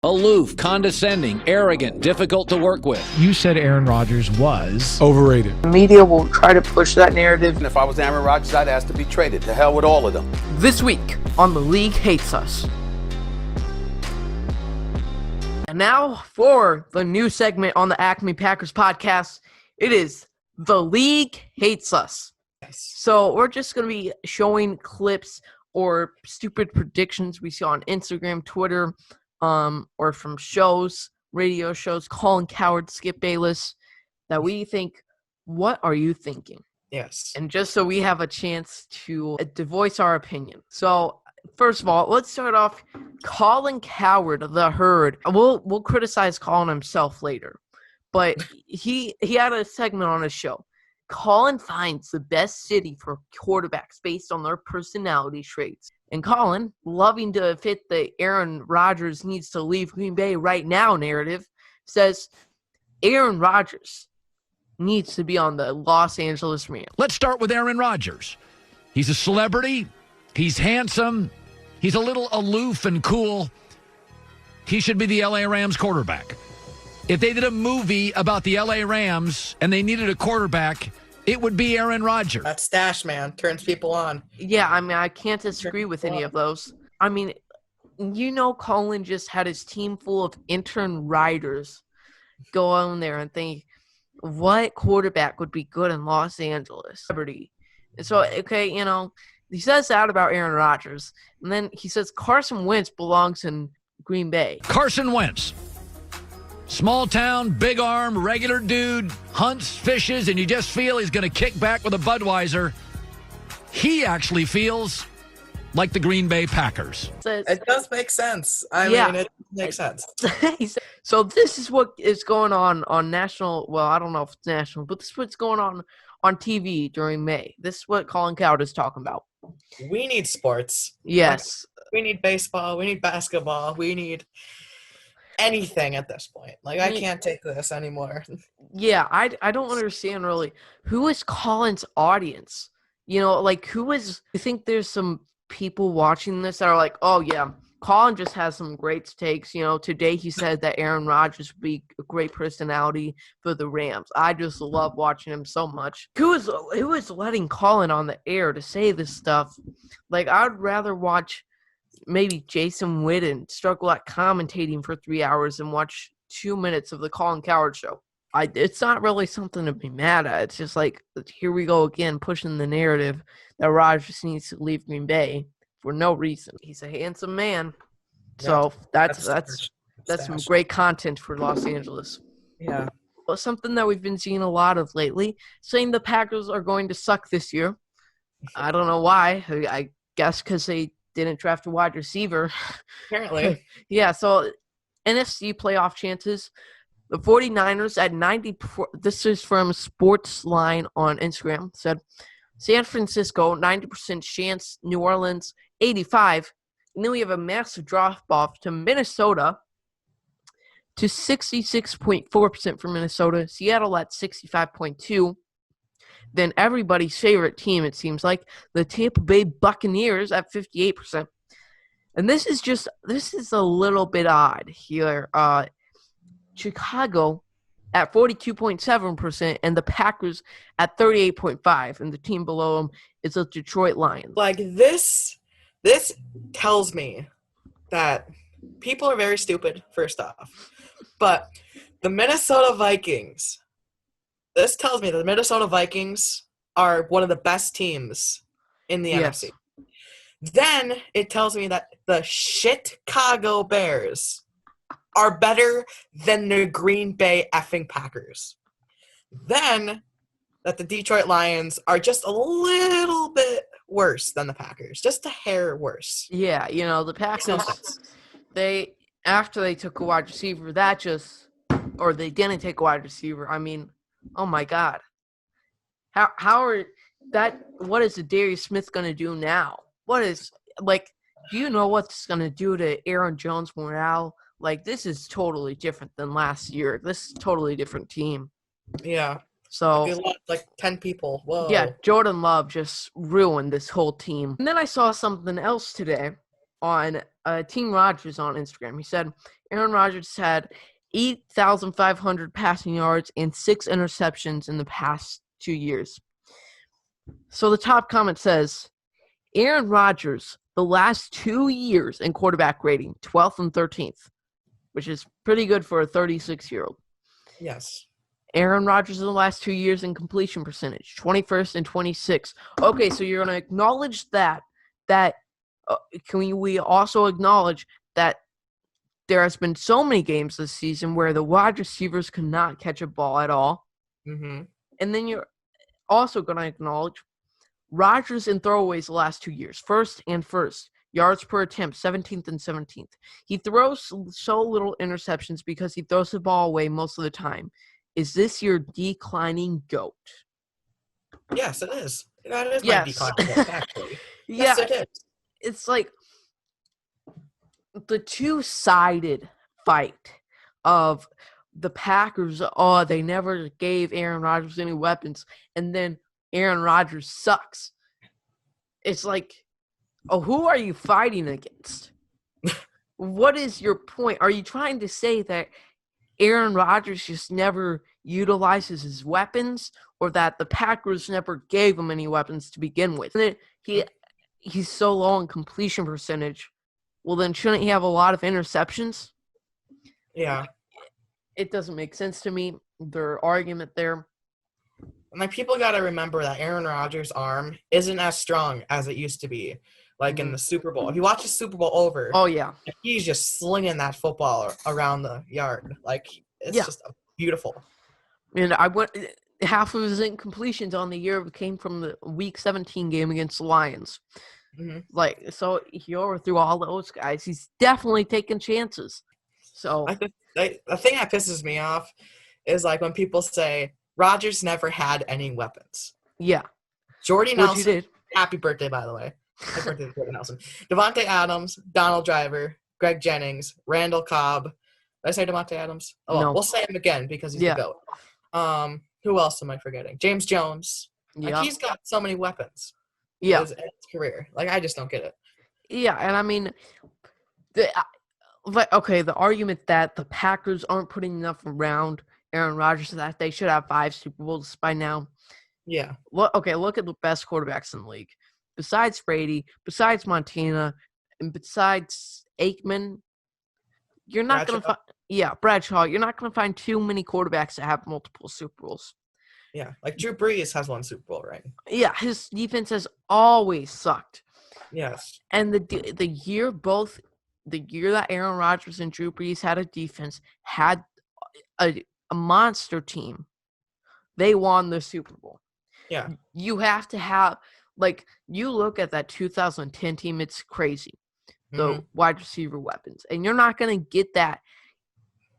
Aloof, condescending, arrogant, difficult to work with. You said Aaron Rodgers was overrated. The media will try to push that narrative. And if I was Aaron Rodgers, I'd ask to be traded. To hell with all of them. This week on The League Hates Us. And now for the new segment on the Acme Packers podcast. It is The League Hates Us. So we're just going to be showing clips or stupid predictions we see on Instagram, Twitter, or from shows, radio shows, Colin Cowherd, Skip Bayless, that we think, what are you thinking? Yes. And just so we have a chance to voice our opinion. So, first of all, let's start off. Colin Cowherd, the Herd. We'll criticize Colin himself later, but he had a segment on his show. Colin finds the best city for quarterbacks based on their personality traits. And Colin, loving to fit the Aaron Rodgers needs to leave Green Bay right now narrative, says Aaron Rodgers needs to be on the Los Angeles Rams. Let's start with Aaron Rodgers. He's a celebrity. He's handsome. He's a little aloof and cool. He should be the LA Rams quarterback. If they did a movie about the LA Rams and they needed a quarterback, it would be Aaron Rodgers. That stash, man, turns people on. Yeah, I mean, I can't disagree with any of those. I mean, Colin just had his team full of intern writers go on there and think, what quarterback would be good in Los Angeles? And so, okay, he says that about Aaron Rodgers. And then he says Carson Wentz belongs in Green Bay. Carson Wentz. Small town, big arm, regular dude, hunts, fishes, and you just feel he's going to kick back with a Budweiser. He actually feels like the Green Bay Packers. It does make sense. I mean, it makes sense. So this is what is going on national, well, I don't know if it's national, but this is what's going on TV during May. This is what Colin Cowherd is talking about. We need sports. Yes. We need baseball. We need basketball. We need anything at this point. Like, I can't take this anymore. Yeah, I don't understand really who is Colin's audience. You think there's some people watching this that are like, oh yeah, Colin just has some great takes. Today he said that Aaron Rodgers would be a great personality for the Rams. I just love watching him so much. Who is letting Colin on the air to say this stuff? Like, I'd rather watch maybe Jason Witten struggle at commentating for 3 hours and watch 2 minutes of the Colin Cowherd show. It's not really something to be mad at. It's just like, here we go again, pushing the narrative that Rodgers needs to leave Green Bay for no reason. He's a handsome man. So that's some great content for Los Angeles. Yeah. Well, something that we've been seeing a lot of lately, saying the Packers are going to suck this year. I don't know why. I guess because they didn't draft a wide receiver. Apparently. Yeah, so NFC playoff chances. The 49ers at 94. This is from Sportsline on Instagram. Said San Francisco, 90% chance. New Orleans, 85. And then we have a massive drop-off to Minnesota to 66.4% for Minnesota. Seattle at 65.2%. Then everybody's favorite team, it seems like, the Tampa Bay Buccaneers at 58%. And this is a little bit odd here. Chicago at 42.7% and the Packers at 38.5%. And the team below them is the Detroit Lions. Like, this tells me that people are very stupid, first off. But the Minnesota Vikings... This tells me that the Minnesota Vikings are one of the best teams in the NFC. Then it tells me that the Chicago Bears are better than the Green Bay effing Packers. Then that the Detroit Lions are just a little bit worse than the Packers. Just a hair worse. Yeah, the Packers, after they took a wide receiver, or they didn't take a wide receiver, I mean, oh my God. What is Darius Smith going to do now? Do you know what's going to do to Aaron Jones' morale? Like, this is totally different than last year. This is a totally different team. Yeah. So they lost like 10 people. Whoa. Yeah, Jordan Love just ruined this whole team. And then I saw something else today. on Team Rogers on Instagram. He said Aaron Rodgers had 8,500 passing yards and 6 interceptions in the past 2 years. So the top comment says, Aaron Rodgers, the last 2 years in quarterback rating, 12th and 13th, which is pretty good for a 36-year-old. Yes. Aaron Rodgers in the last 2 years in completion percentage, 21st and 26th. Okay, so you're going to acknowledge that. Can we also acknowledge that there has been so many games this season where the wide receivers cannot catch a ball at all? Mm-hmm. And then you're also going to acknowledge Rodgers in throwaways the last 2 years, first. Yards per attempt, 17th and 17th. He throws so little interceptions because he throws the ball away most of the time. Is this your declining GOAT? Yes, it is. That is Yes. my declining GOAT, actually. Yeah, Yes, it is. it's like the two-sided fight of the Packers. Oh, they never gave Aaron Rodgers any weapons, and then Aaron Rodgers sucks. It's like, oh, who are you fighting against? What is your point? Are you trying to say that Aaron Rodgers just never utilizes his weapons, or that the Packers never gave him any weapons to begin with? And he's so low in completion percentage. Well, then shouldn't he have a lot of interceptions? Yeah. It doesn't make sense to me, their argument there. And like, people got to remember that Aaron Rodgers' arm isn't as strong as it used to be, like in the Super Bowl. If you watch the Super Bowl over, Oh, yeah. he's just slinging that football around the yard. Like, it's just beautiful. And half of his incompletions on the year came from the Week 17 game against the Lions. Mm-hmm. Like, so he overthrew all those guys. He's definitely taking chances. So The thing that pisses me off is like when people say Rodgers never had any weapons. yeah, Jordy which Nelson, he did. happy birthday, by the way. Happy birthday to Jordy Nelson. Devontae Adams, Donald Driver, Greg Jennings, Randall Cobb. Did I say Devontae Adams? Oh, well, No. We'll say him again because he's the GOAT. Who else am I forgetting? James Jones. Yeah, Like, he's got so many weapons. yeah, In his career. Like, I just don't get it. yeah. And I mean, the argument that the Packers aren't putting enough around Aaron Rodgers, that they should have 5 Super Bowls by now. Yeah. Look at the best quarterbacks in the league. Besides Brady, besides Montana, and besides Aikman, you're not going to find Bradshaw. You're not going to find too many quarterbacks that have multiple Super Bowls. Yeah. Like, Drew Brees has 1 Super Bowl, right? Yeah, his defense has always sucked. Yes. And the year that Aaron Rodgers and Drew Brees had a defense, had a monster team, they won the Super Bowl. Yeah. You have to have, like, you look at that 2010 team, it's crazy. The wide receiver weapons. And you're not going to get that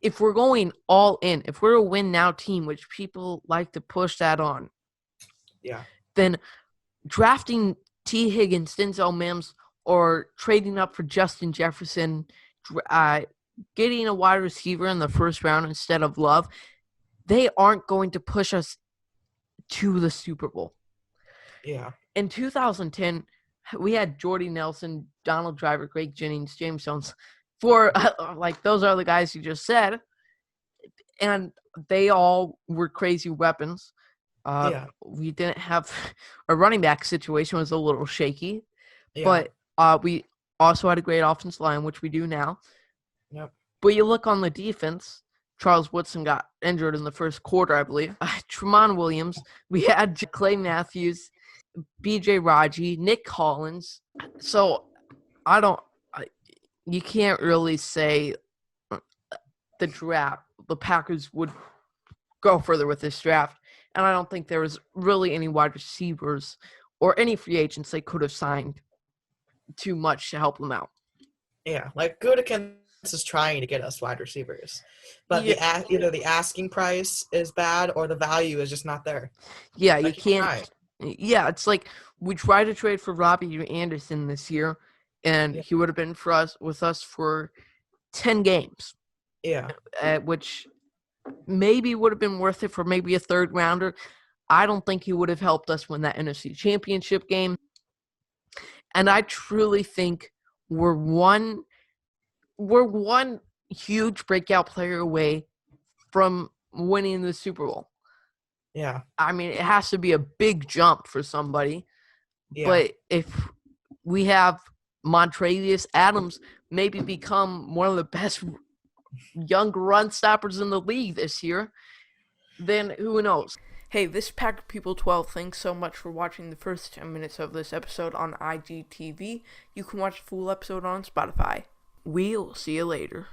if we're going all in. If we're a win now team, which people like to push that on. Yeah. Then drafting T. Higgins, Denzel Mims, or trading up for Justin Jefferson, getting a wide receiver in the first round instead of Love, they aren't going to push us to the Super Bowl. Yeah. In 2010, we had Jordy Nelson, Donald Driver, Greg Jennings, James Jones. Those are the guys you just said. And they all were crazy weapons. We didn't have – our running back situation was a little shaky. Yeah. But we also had a great offensive line, which we do now. Yep. But you look on the defense, Charles Woodson got injured in the first quarter, I believe. Tramon Williams. We had Clay Matthews, B.J. Raji, Nick Collins. So you can't really say the draft, the Packers would go further with this draft. And I don't think there was really any wide receivers or any free agents they could have signed too much to help them out. Yeah, like Gutekunst is trying to get us wide receivers, but either the asking price is bad or the value is just not there. Yeah, like, you can't. Yeah, it's like we tried to trade for Robbie Anderson this year, and he would have been with us for 10 games. Yeah, which maybe would have been worth it for maybe a third rounder. I don't think he would have helped us win that NFC Championship game. And I truly think we're one huge breakout player away from winning the Super Bowl. Yeah. I mean, it has to be a big jump for somebody. Yeah. But if we have Montravius Adams maybe become one of the best young run stoppers in the league this year, then who knows? Hey, this is Pack People 12. Thanks so much for watching the first 10 minutes of this episode on IGTV. You can watch the full episode on Spotify. We'll see you later.